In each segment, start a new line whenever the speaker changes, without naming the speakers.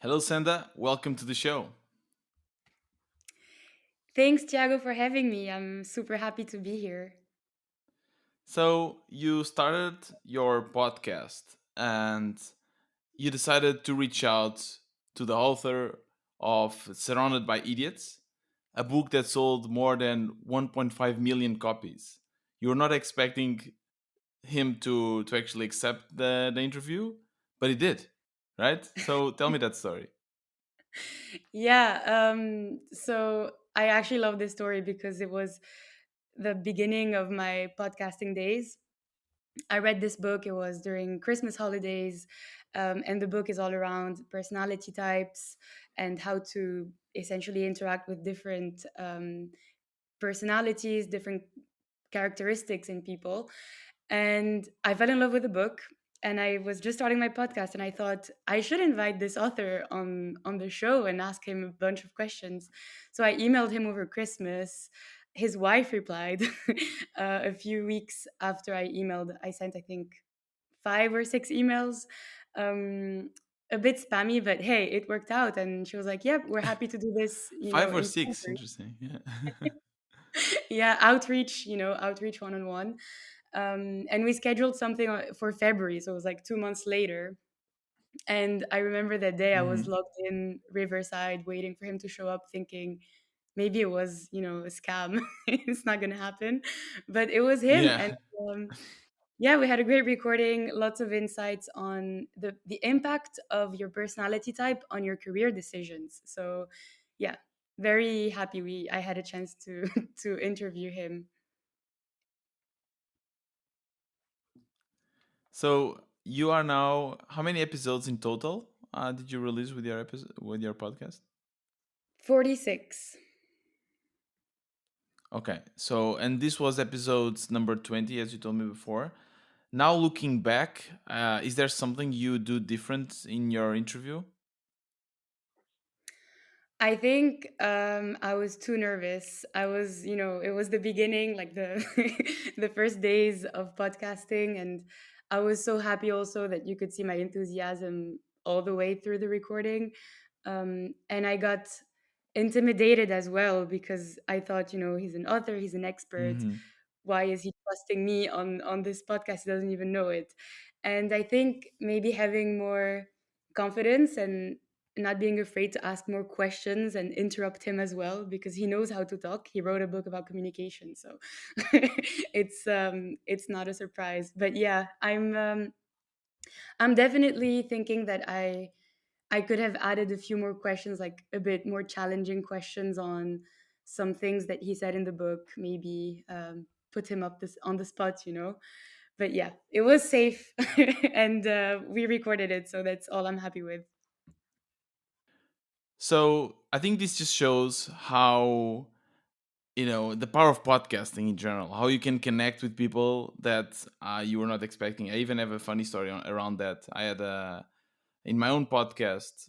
Hello, Senda. Welcome to the show.
Thanks, Tiago, for having me. I'm super happy to be here.
So, you started your podcast and you decided to reach out to the author of Surrounded by Idiots, a book that sold more than 1.5 million copies. You were not expecting him to actually accept the interview, but he did, right? So, tell me that story.
So I actually love this story because it was the beginning of my podcasting days. I read this book, it was during Christmas holidays, and the book is all around personality types and how to essentially interact with different personalities, different characteristics in people. And I fell in love with the book. And I was just starting my podcast, and I thought I should invite this author on the show and ask him a bunch of questions. So I emailed him over Christmas. His wife replied a few weeks after I emailed. I sent, I think, 5 or 6 emails. Um, a bit spammy, but hey, it worked out. And she was like, "Yep, we're happy to do this,
Five or
in
six,
person."
interesting. Yeah.
Yeah, outreach, outreach one on one. And we scheduled something for February, so it was like 2 months later. And I remember that day I was
Hmm.
logged in Riverside waiting for him to show up, thinking maybe it was, a scam. It's not gonna happen, but it was him.
Yeah.
And yeah, we had a great recording, lots of insights on the impact of your personality type on your career decisions. So yeah, very happy we I had a chance to to interview him.
So you are now how many episodes in total did you release with your episode with your podcast?
46.
Okay, so and this was episodes number 20, as you told me before. Now looking back, is there something you do different in your interview?
I think I was too nervous. It was the beginning, like the the first days of podcasting, and I was so happy also that you could see my enthusiasm all the way through the recording. And I got intimidated as well because I thought, he's an author, he's an expert.
Hmm.
Why is he trusting me on this podcast? He doesn't even know it. And I think maybe having more confidence and not being afraid to ask more questions and interrupt him as well, because he knows how to talk. He wrote a book about communication, so it's not a surprise. But yeah, I'm definitely thinking that I could have added a few more questions, like a bit more challenging questions on some things that he said in the book, maybe put him up this on the spot. But yeah, it was safe, and we recorded it, so that's all I'm happy with.
So I think this just shows how the power of podcasting in general, how you can connect with people that you were not expecting. I even have a funny story around that. I had a in my own podcast,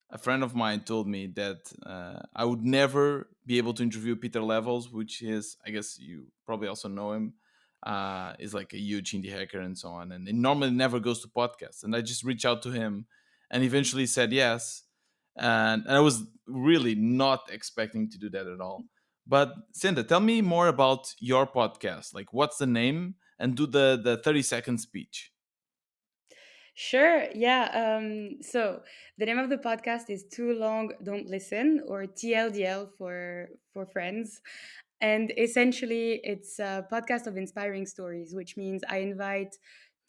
a friend of mine told me that I would never be able to interview Peter Levels, which is, I guess you probably also know him, is like a huge indie hacker and so on. And he normally never goes to podcasts. And I just reached out to him and eventually said yes. And I was really not expecting to do that at all. But Senda, tell me more about your podcast. Like, what's the name? And do the 30-second speech.
Sure. Yeah. So the name of the podcast is Too Long Don't Listen, or TLDL for friends. And essentially, it's a podcast of inspiring stories, which means I invite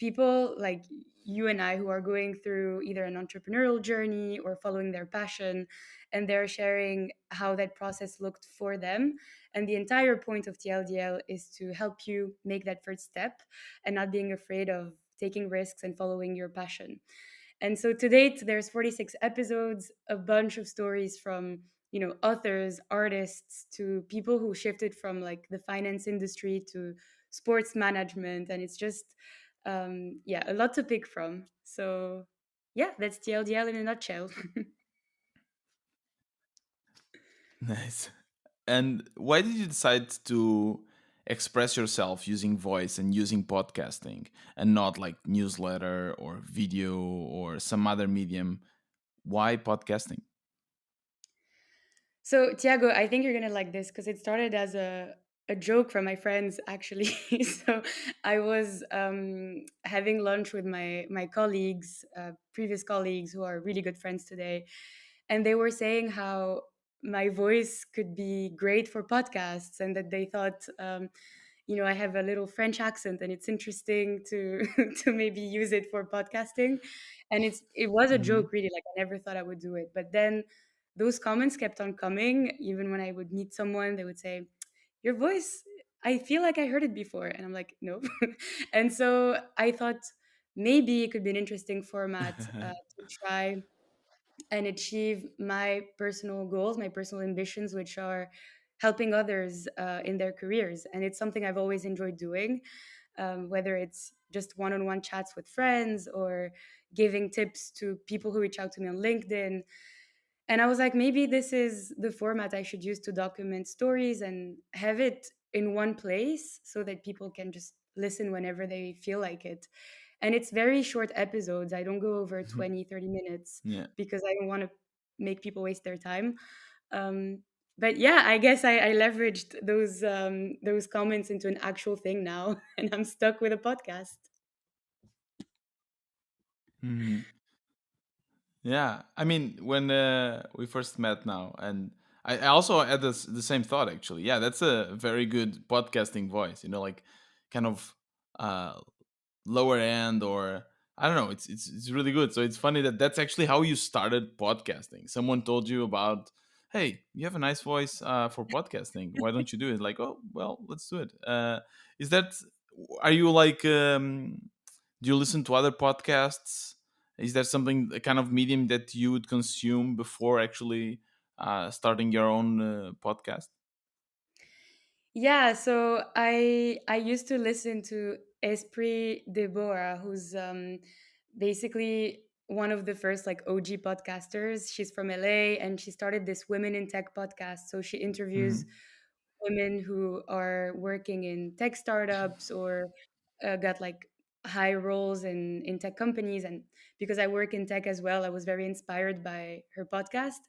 people like you and I who are going through either an entrepreneurial journey or following their passion, and they're sharing how that process looked for them. And the entire point of TLDL is to help you make that first step and not being afraid of taking risks and following your passion. And so to date, there's 46 episodes, a bunch of stories from authors, artists, to people who shifted from like the finance industry to sports management, and it's just yeah, a lot to pick from. So yeah, that's TLDL in a nutshell.
Nice. And why did you decide to express yourself using voice and using podcasting and not like newsletter or video or some other medium? Why podcasting?
So, Tiago, I think you're gonna like this because it started as a joke from my friends, actually. So, I was having lunch with my colleagues, previous colleagues who are really good friends today, and they were saying how my voice could be great for podcasts, and that they thought, I have a little French accent, and it's interesting to to maybe use it for podcasting. And it was a
Hmm.
joke, really. Like I never thought I would do it, but then those comments kept on coming. Even when I would meet someone, they would say, "Your voice, I feel like I heard it before," and I'm like, "No." And so I thought maybe it could be an interesting format to try and achieve my personal goals, my personal ambitions, which are helping others in their careers. And it's something I've always enjoyed doing, whether it's just one on one chats with friends or giving tips to people who reach out to me on LinkedIn. And I was like, maybe this is the format I should use to document stories and have it in one place so that people can just listen whenever they feel like it. And it's very short episodes. I don't go over 20, 30 minutes
Yeah.
because I don't want to make people waste their time. Um, but yeah, I guess I leveraged those comments into an actual thing now, and I'm stuck with a podcast.
Hmm. Yeah, I mean, when we first met now, and I also had the same thought actually. Yeah, that's a very good podcasting voice. Like kind of uh, lower end, or I don't know. It's really good. So it's funny that that's actually how you started podcasting. Someone told you about, hey, you have a nice voice for podcasting. Why don't you do it? Like, oh, well, let's do it. Is that? Are you like? Do you listen to other podcasts? Is there something, a kind of medium that you would consume before actually starting your own podcast?
Yeah, so I used to listen to Esprit Deborah, who's basically one of the first like OG podcasters. She's from LA and she started this Women in Tech podcast. So she interviews
Hmm.
women who are working in tech startups or got like high roles in tech companies. And because I work in tech as well, I was very inspired by her podcast.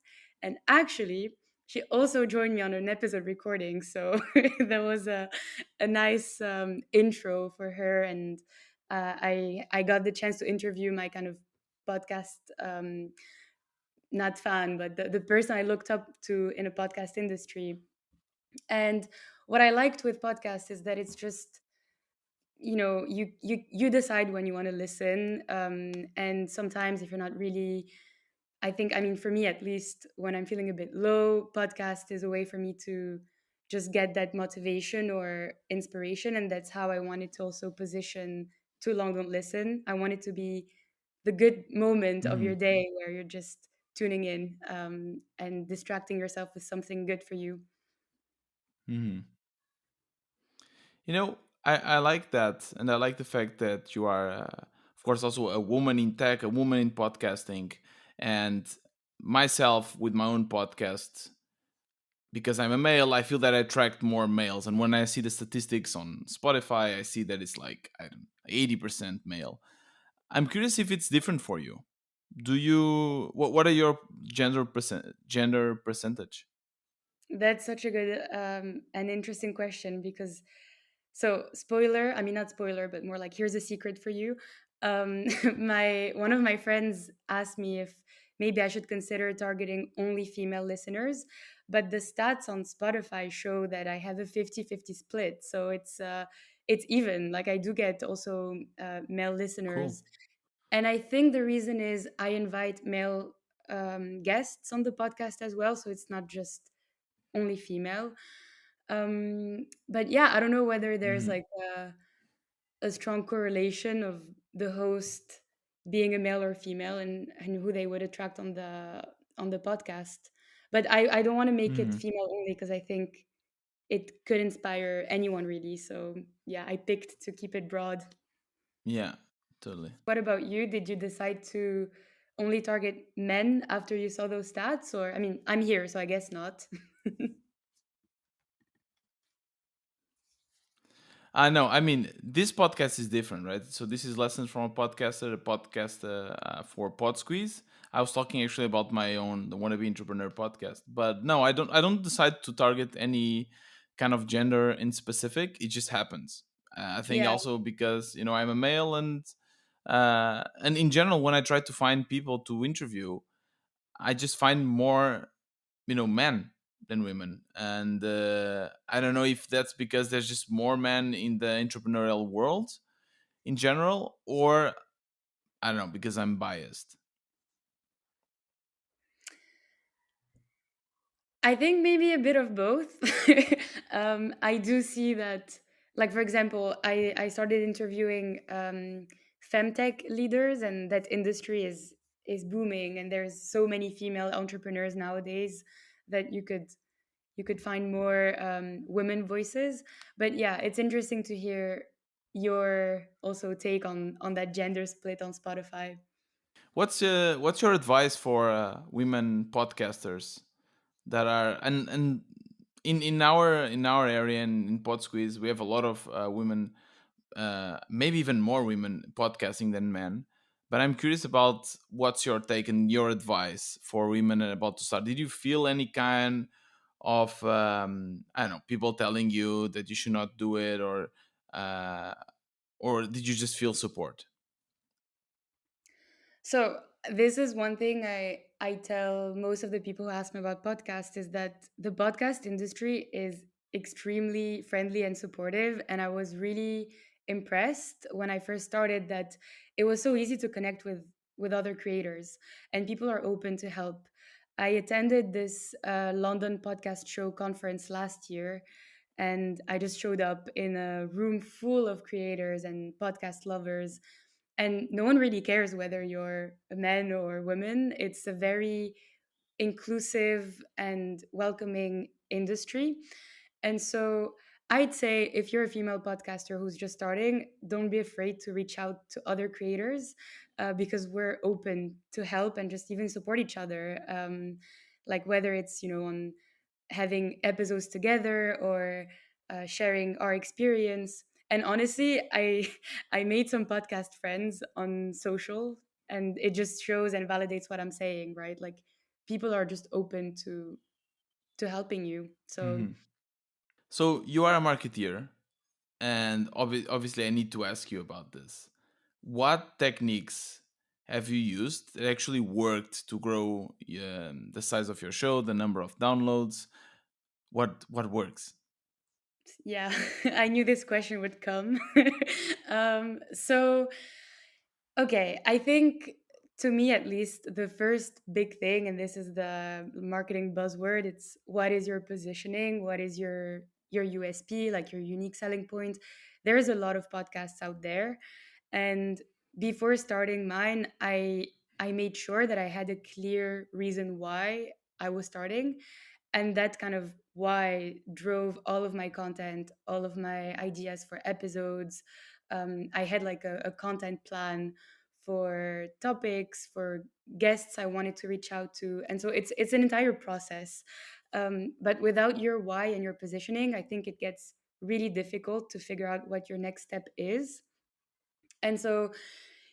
And actually, she also joined me on an episode recording. So that was a nice intro for her. And I got the chance to interview my kind of podcast, not fan, but the person I looked up to in a podcast industry. And what I liked with podcasts is that it's just, you decide when you want to listen, and sometimes if you're not really, I mean, for me at least, when I'm feeling a bit low, podcast is a way for me to just get that motivation or inspiration. And that's how I wanted to also position Too Long Don't Listen. I want it to be the good moment of your
Hmm.
day where you're just tuning in, and distracting yourself with something good for you.
Hmm. I like that, and I like the fact that you are, of course, also a woman in tech, a woman in podcasting, and myself with my own podcast. Because I'm a male, I feel that I attract more males, and when I see the statistics on Spotify, I see that it's like, I don't know, 80% male. I'm curious if it's different for you. Do you what are your gender percentage?
That's such a good and interesting question because, so spoiler, I mean not spoiler, but more like here's a secret for you. My one of my friends asked me if maybe I should consider targeting only female listeners, but the stats on Spotify show that I have a 50-50 split. So it's even. Like I do get also male
Cool.
listeners. And I think the reason is I invite male guests on the podcast as well. So it's not just only female. But yeah, I don't know whether there's
Hmm.
like a strong correlation of the host being a male or female, and who they would attract on the podcast. But I don't want to make it
Hmm.
female only because I think it could inspire anyone really. So yeah, I picked to keep it broad.
Yeah, totally.
What about you? Did you decide to only target men after you saw those stats? Or, I mean, I'm here, so I guess not.
No, I mean, this podcast is different, right? So this is lessons from a podcaster, a podcast for Pod Squeeze. I was talking actually about my own the wannabe entrepreneur podcast. But no, I don't decide to target any kind of gender in specific. It just happens. I think
Yeah.
also because I'm a male, and in general, when I try to find people to interview, I just find more men than women. And I don't know if that's because there's just more men in the entrepreneurial world in general, or I don't know, because I'm biased.
I think maybe a bit of both. I do see that, like for example, I started interviewing femtech leaders, and that industry is booming, and there's so many female entrepreneurs nowadays that you could find more women voices. But yeah, it's interesting to hear your also take on that gender split on Spotify.
What's your advice for women podcasters that are, and in our area in Pod Squeeze we have a lot of women, maybe even more women podcasting than men. But I'm curious about what's your take and your advice for women about to start. Did you feel any kind of I don't know, people telling you that you should not do it, uh, or did you just feel support?
So this is one thing I tell most of the people who ask me about podcasts is that the podcast industry is extremely friendly and supportive, and I was really impressed when I first started that it was so easy to connect with other creators, and people are open to help. I attended this London podcast show conference last year, and I just showed up in a room full of creators and podcast lovers, and no one really cares whether you're a man or woman. It's a very inclusive and welcoming industry. And so I'd say if you're a female podcaster who's just starting, don't be afraid to reach out to other creators, because we're open to help and just even support each other. Like whether it's on having episodes together or sharing our experience. And honestly, I made some podcast friends on social, and it just shows and validates what I'm saying, right? Like people are just open to helping you. So
Mhm. So you are a marketeer, and obviously I need to ask you about this. What techniques have you used that actually worked to grow the size of your show, the number of downloads? What works?
yeah, I knew this question would come. So okay, I think to me at least, the first big thing, and this is the marketing buzzword, it's what is your positioning? What is your USP, like your unique selling point? There's a lot of podcasts out there. And before starting mine, I made sure that I had a clear reason why I was starting, and that kind of why drove all of my content, all of my ideas for episodes. I had like a content plan for topics, for guests I wanted to reach out to, and so it's an entire process. But without your why and your positioning, I think it gets really difficult to figure out what your next step is. And so,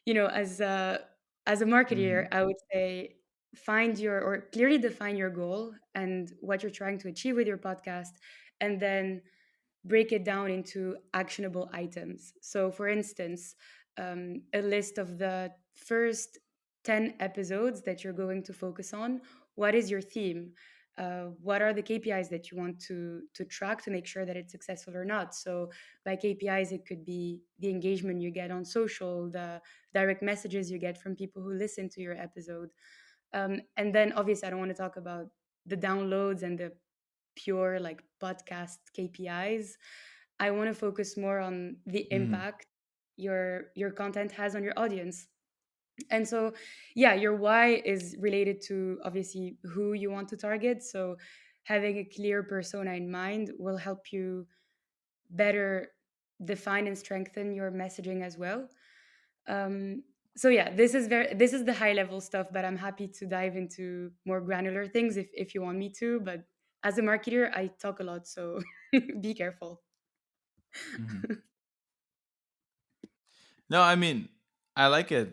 as a marketer,
Hmm.
I would say find your or clearly define your goal and what you're trying to achieve with your podcast, and then break it down into actionable items. So, for instance, a list of the first 10 episodes that you're going to focus on. What is your theme? What are the KPIs that you want to track to make sure that it's successful or not? So, by KPIs, it could be the engagement you get on social, the direct messages you get from people who listen to your episode. And then, obviously, I don't want to talk about the downloads and the pure like podcast KPIs. I want to focus more on the
Hmm.
impact your content has on your audience. And so yeah, your why is related to obviously who you want to target. So having a clear persona in mind will help you better define and strengthen your messaging as well. um, so yeah, this is the high level stuff, but I'm happy to dive into more granular things if you want me to. But as a marketer, I talk a lot, so be careful.
Hmm. No, I mean, I like it.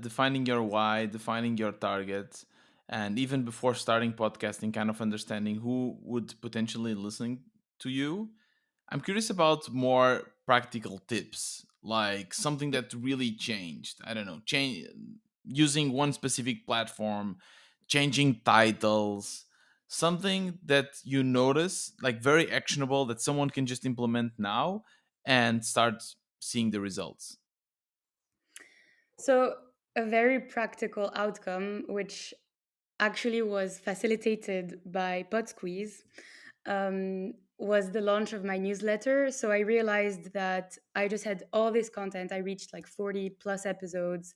Defining your why, defining your target, and even before starting podcasting, kind of understanding who would potentially listen to you. I'm curious about more practical tips, like something that really changed. I don't know, change using one specific platform, changing titles, something that you notice, like very actionable that someone can just implement now and start seeing the results.
So, a very practical outcome, which actually was facilitated by PodSqueeze, was the launch of my newsletter. So I realized that I just had all this content. I reached like 40 plus episodes,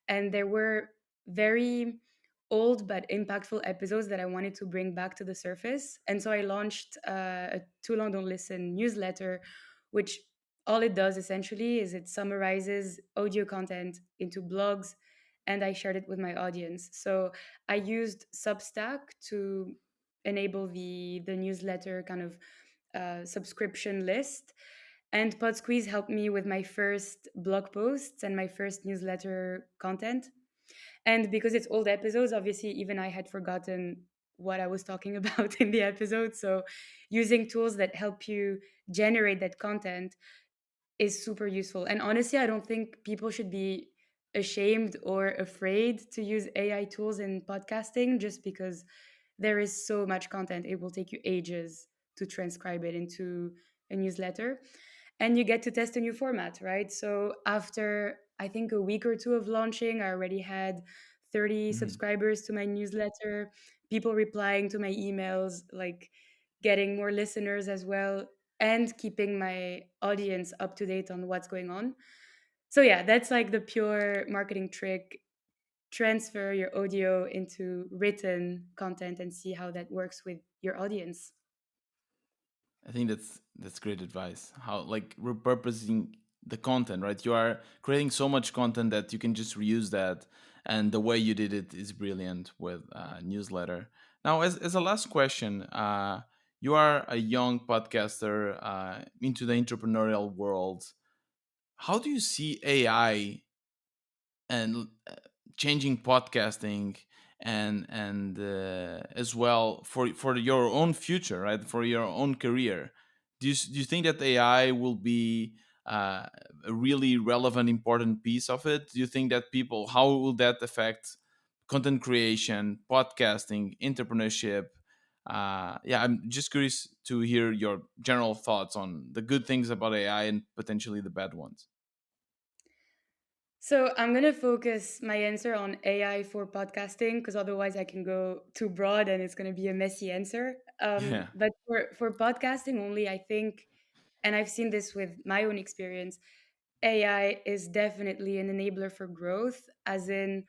and there were very old but impactful episodes that I wanted to bring back to the surface. And so I launched a Too Long Don't Listen newsletter, which all it does essentially is it summarizes audio content into blogs, and I shared it with my audience. So I used Substack to enable the newsletter kind of subscription list. And PodSqueeze helped me with my first blog posts and my first newsletter content. And because it's old episodes, obviously, even I had forgotten what I was talking about in the episode. So using tools that help you generate that content is super useful. And honestly, I don't think people should be ashamed or afraid to use AI tools in podcasting just because there is so much content. It will take you ages to transcribe it into a newsletter. And you get to test a new format, right? So after I think a week or two of launching, I already had 30
Mhm.
subscribers to my newsletter, people replying to my emails, like getting more listeners as well, and keeping my audience up to date on what's going on. So yeah, that's like the pure marketing trick. Transfer your audio into written content and see how that works with your audience.
I think that's great advice. How like repurposing the content, right? You are creating so much content that you can just reuse that, and the way you did it is brilliant with newsletter. Now, as a last question, you are a young podcaster into the entrepreneurial world. How do you see AI and changing podcasting and as well for your own future, right, for your own career? Do you think that AI will be a really relevant important piece of it? Do you think that people, how will that affect content creation, podcasting, entrepreneurship? Yeah, I'm just curious to hear your general thoughts on the good things about AI and potentially the bad ones.
So I'm going to focus my answer on AI for podcasting because otherwise I can go too broad and it's going to be a messy answer.
Yeah.
But for podcasting only, I think, and I've seen this with my own experience, AI is definitely an enabler for growth, as in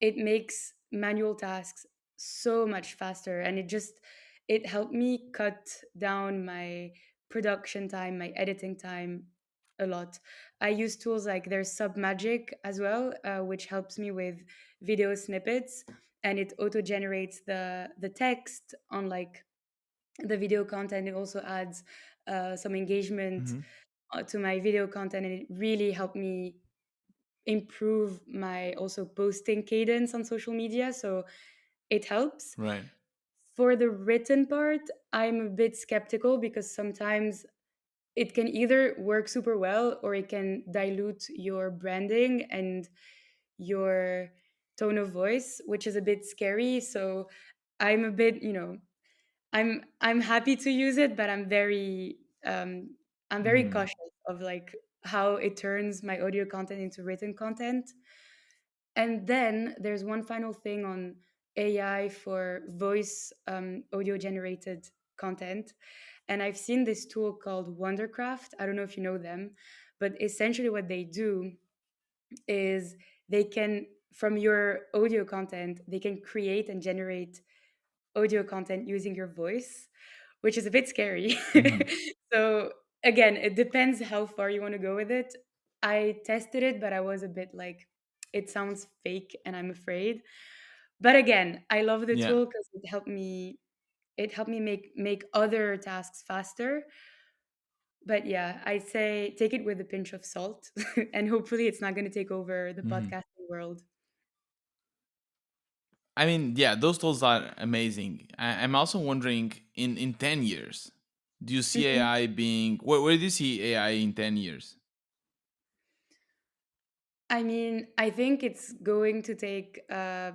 it makes manual tasks so much faster, and it helped me cut down my production time, my editing time a lot. I use tools like there's Submagic as well, which helps me with video snippets, and it auto generates the text on like the video content. It also adds some engagement
Hmm.
to my video content, and it really helped me improve my also posting cadence on social media. So it helps.
Right.
For the written part, I'm a bit skeptical because sometimes it can either work super well or it can dilute your branding and your tone of voice, which is a bit scary. So I'm a bit, I'm happy to use it, but I'm very
Hmm.
cautious of like how it turns my audio content into written content. And then there's one final thing on AI for voice audio generated content. And I've seen this tool called Wondercraft. I don't know if you know them, but essentially what they do is they can, from your audio content, they can create and generate audio content using your voice, which is a bit scary.
Hmm.
So again, it depends how far you want to go with it. I tested it, but I was a bit like, it sounds fake and I'm afraid. But again, I love the
Yeah.
tool because it helped me make other tasks faster. But yeah, I say take it with a pinch of salt, and hopefully it's not going to take over the
Mhm.
podcasting world.
I mean, yeah, those tools are amazing. I'm also wondering, in 10 years, do you see
Mhm.
AI being where do you see AI in 10 years?
I mean, I think it's going to take a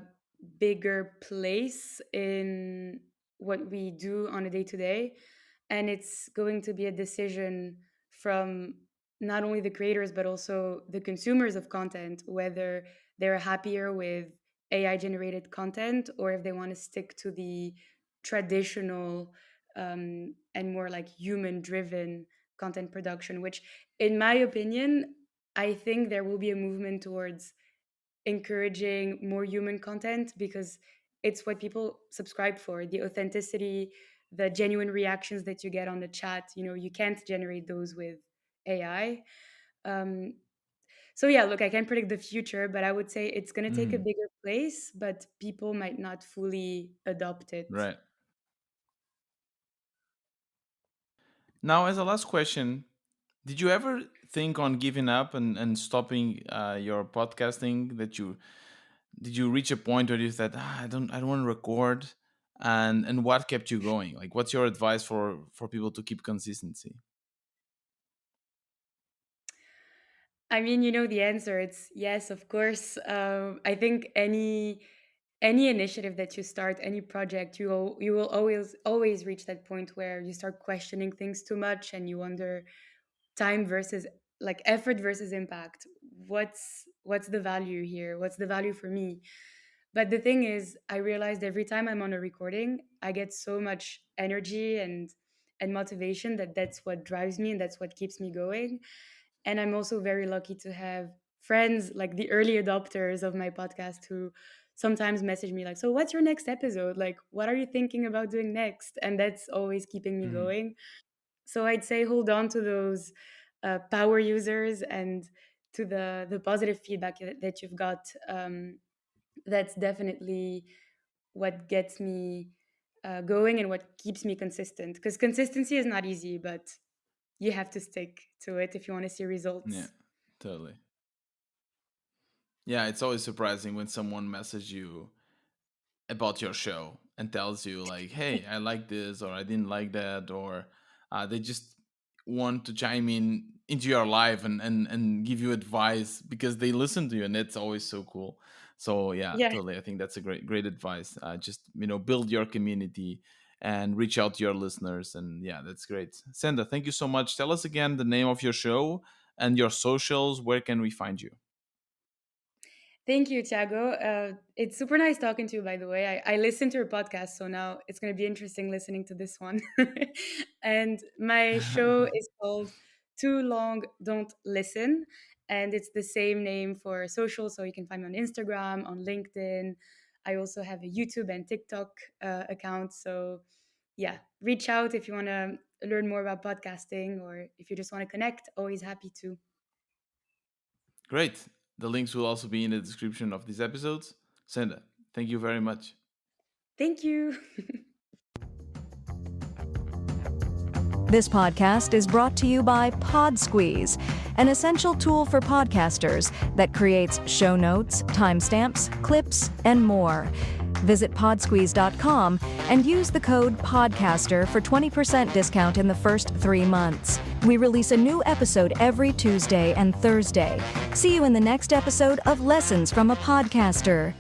bigger place in what we do on a day to day. And it's going to be a decision from not only the creators, but also the consumers of content, whether they're happier with AI generated content or if they want to stick to the traditional and more like human driven content production, which, in my opinion, I think there will be a movement towards encouraging more human content because it's what people subscribe for, the authenticity, the genuine reactions that you get on the chat. You can't generate those with AI. Um, so, yeah, look, I can't predict the future, but I would say it's going to take a
Mhm.
bigger place, but people might not fully adopt it.
Right. Now, as a last question, did you ever think on giving up and stopping your podcasting? Did you reach a point where you said, I don't want to record, and what kept you going? Like, what's your advice for people to keep consistency?
I mean, you know the answer. It's yes, of course. I think any initiative that you start, any project, you will always reach that point where you start questioning things too much, and you wonder time versus like effort versus impact. What's the value here? What's the value for me? But the thing is, I realized every time I'm on a recording, I get so much energy and motivation that that's what drives me and that's what keeps me going. And I'm also very lucky to have friends like the early adopters of my podcast who sometimes message me like, so what's your next episode? Like, what are you thinking about doing next? And that's always keeping me
Mhm.
going. So I'd say hold on to those power users and to the positive feedback that you've got. That's definitely what gets me going and what keeps me consistent. Because consistency is not easy, but you have to stick to it if you want to see
Yeah,
results.
totally. Yeah, it's always surprising when someone messages you about your show and tells you like, "Hey, I like this," or "I didn't like that," or they just want to chime in into your life and give you advice because they listen to you, and it's always so cool. So yeah,
Yeah.
totally. I think that's a great advice. Just build your community and reach out to your listeners, and yeah, that's great. Senda, thank you so much. Tell us again the name of your show and your socials. Where can we find you?
Thank you, Tiago. It's super nice talking to you, by the way. I listened to your podcast, so now it's going to be interesting listening to this one. And my show is called Too Long Don't Listen. And it's the same name for social, so you can find me on Instagram, on LinkedIn. I also have a YouTube and TikTok account. So, yeah, reach out if you want to learn more about podcasting or if you just want to connect. Always happy to.
Great. The links will also be in the description of these episodes. Senda, thank you very much.
Thank you.
This podcast is brought to you by Podsqueeze, an essential tool for podcasters that creates show notes, timestamps, clips, and more. Visit podsqueeze.com and use the code PODCASTER for 20% discount in the first 3 months. We release a new episode every Tuesday and Thursday. See you in the next episode of Lessons from a Podcaster.